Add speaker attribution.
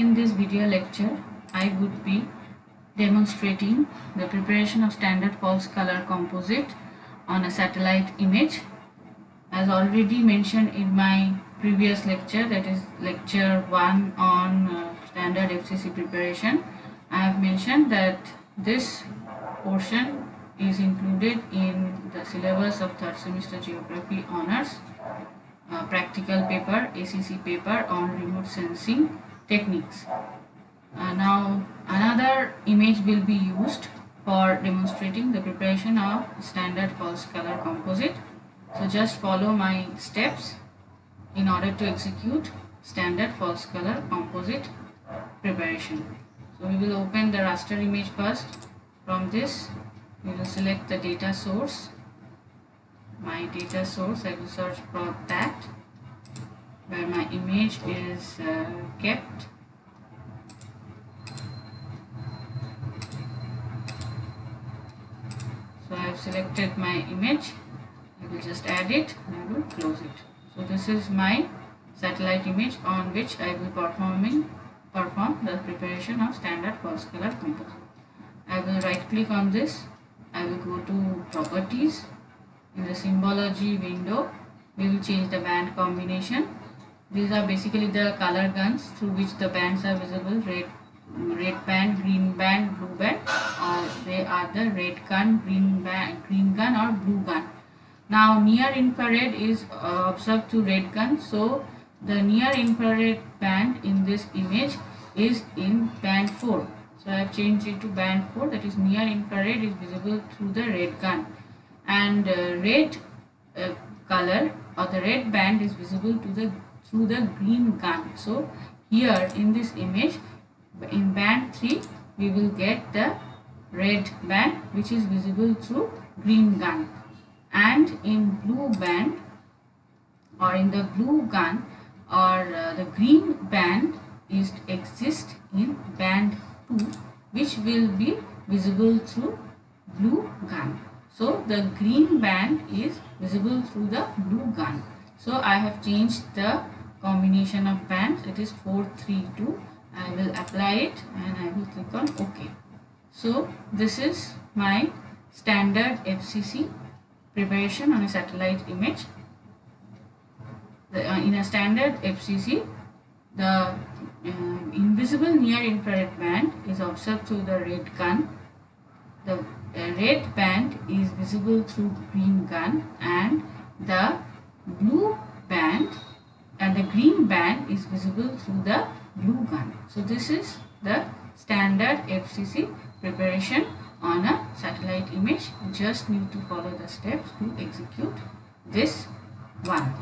Speaker 1: In this video lecture, I would be demonstrating the preparation of standard false color composite on a satellite image. As already mentioned in my previous lecture, that is lecture 1 on standard FCC preparation, I have mentioned that this portion is included in the syllabus of 3rd semester geography honors practical paper, ACC paper on remote sensing techniques. Now another image will be used for demonstrating the preparation of standard false color composite. So just follow my steps in order to execute standard false color composite preparation. So we will open the raster image first. From this we will select the data source. My data source, I will search for that where my image is kept. So I have selected my image. I will just add it and I will close it. So this is my satellite image on which I will perform the preparation of standard false color composite. I will right click on this. I will go to properties. In the symbology window, we will change the band combination. These are basically the color guns through which the bands are visible: red band, green band, blue band, or they are the red gun, green gun, or blue gun. Now near infrared is observed to red gun, so the near infrared band in this image is in band 4. So I have changed it to band 4, that is near infrared is visible through the red gun, and red color or the red band is visible through the green gun. So here in this image, in band 3 we will get the red band which is visible through green gun, and in blue band or in the blue gun or the green band exists in band 2, which will be visible through blue gun. So the green band is visible through the blue gun. So I have changed the combination of bands. It is 432. I will apply it and I will click on OK. So this is my standard FCC preparation on a satellite image. In a standard FCC, the invisible near infrared band is observed through the red gun. The red band is visible through green gun, and the blue band and the green band is visible through the blue gun. So this is the standard FCC preparation on a satellite image. You just need to follow the steps to execute this one.